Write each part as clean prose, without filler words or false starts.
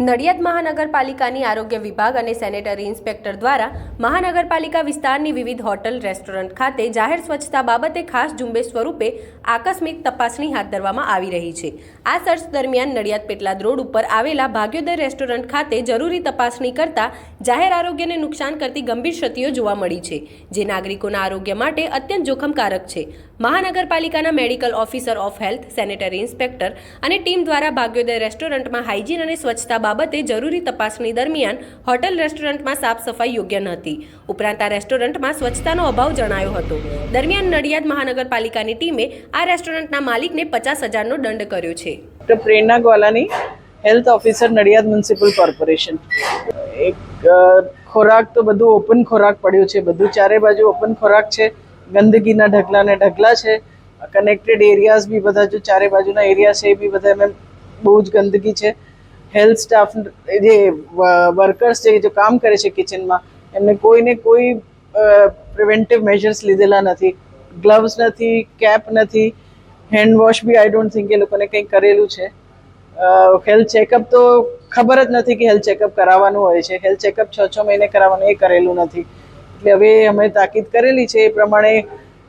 નડિયાદ મહાનગરપાલિકાની આરોગ્ય વિભાગ અને સેનેટરી ઇન્સ્પેક્ટર દ્વારા મહાનગરપાલિકા વિસ્તારની વિવિધ હોટલ રેસ્ટોરન્ટ ખાતે જાહેર સ્વચ્છતા બાબતે ખાસ ઝુંબેશ સ્વરૂપે આકસ્મિક તપાસણી હાથ ધરવામાં આવી રહી છે। આ સર્ચ દરમિયાન નડિયાદ પેટલાદ રોડ ઉપર આવેલા ભાગ્યોદય રેસ્ટોરન્ટ ખાતે જરૂરી તપાસણી કરતા જાહેર આરોગ્યને નુકસાન કરતી ગંભીર ક્ષતિઓ જોવા મળી છે, જે નાગરિકોના આરોગ્ય માટે અત્યંત જોખમકારક છે। મહાનગરપાલિકાના medical officer of health, sanitary inspector અને ટીમ દ્વારા ભાગ્યોદય રેસ્ટોરન્ટમાં હાઇજીન અને સ્વચ્છતા બાબતે જરૂરી તપાસણી દરમિયાન હોટેલ રેસ્ટોરન્ટમાં સાફ સફાઈ યોગ્ય નહોતી, ઉપરાંત આ રેસ્ટોરન્ટમાં સ્વચ્છતાનો અભાવ જણાયો હતો। દરમિયાન નડિયાદ મહાનગરપાલિકાની ટીમે આ રેસ્ટોરન્ટના માલિકને 50,000નો દંડ કર્યો છે। Doctor Prerna Gwalani, health officer Nadiad municipal corporation. એક ખોરાક તો બધું ઓપન ખોરાક પડ્યું છે, બધું ચારે બાજુ ઓપન ખોરાક છે, ગંદકીના ઢગલા ને ઢગલા છે। કનેક્ટેડ એરિયાઝ બી બધા જો ચારે બાજુના એરિયા છે એ બી બધા એમ બહુ જ ગંદકી છે। હેલ્થ સ્ટાફ જે વર્કર્સ છે જો કામ કરે છે કિચનમાં, એમને કોઈને કોઈ પ્રિવેન્ટિવ મેજર્સ લીધેલા નથી, ગ્લવ્સ નથી, કેપ નથી, હેન્ડ વોશ બી આઈ ડોન્ટ થિંક એ લોકોને કંઈ કરેલું છે। હેલ્થ ચેકઅપ તો ખબર જ નથી કે હેલ્થ ચેકઅપ કરાવવાનું હોય છે, હેલ્થ ચેકઅપ 6 મહિને કરાવવાનું એ કરેલું નથી। એટલે હવે અમે તાકીદ કરેલી છે, એ પ્રમાણે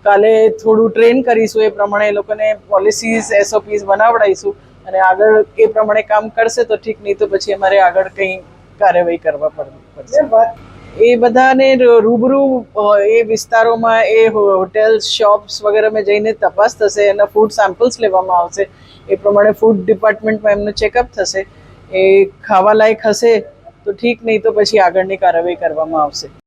કાલે થોડું ટ્રેન કરીશું, એ પ્રમાણે એ લોકોને પોલિસીઝ SOPs બનાવડાવીશું અને આગળ એ પ્રમાણે કામ કરશે તો ઠીક, નહીં તો પછી અમારે આગળ કંઈ કાર્યવાહી કરવા પડશે। એ બધાને રૂબરૂ એ વિસ્તારોમાં એ હોટેલ્સ, શોપ્સ વગેરેમાં જઈને તપાસ થશે, એના ફૂડ સેમ્પલ્સ લેવામાં આવશે, એ પ્રમાણે ફૂડ ડિપાર્ટમેન્ટમાં એમનું ચેકઅપ થશે, એ ખાવા લાયક હશે તો ઠીક, નહીં તો પછી આગળની કાર્યવાહી કરવામાં આવશે।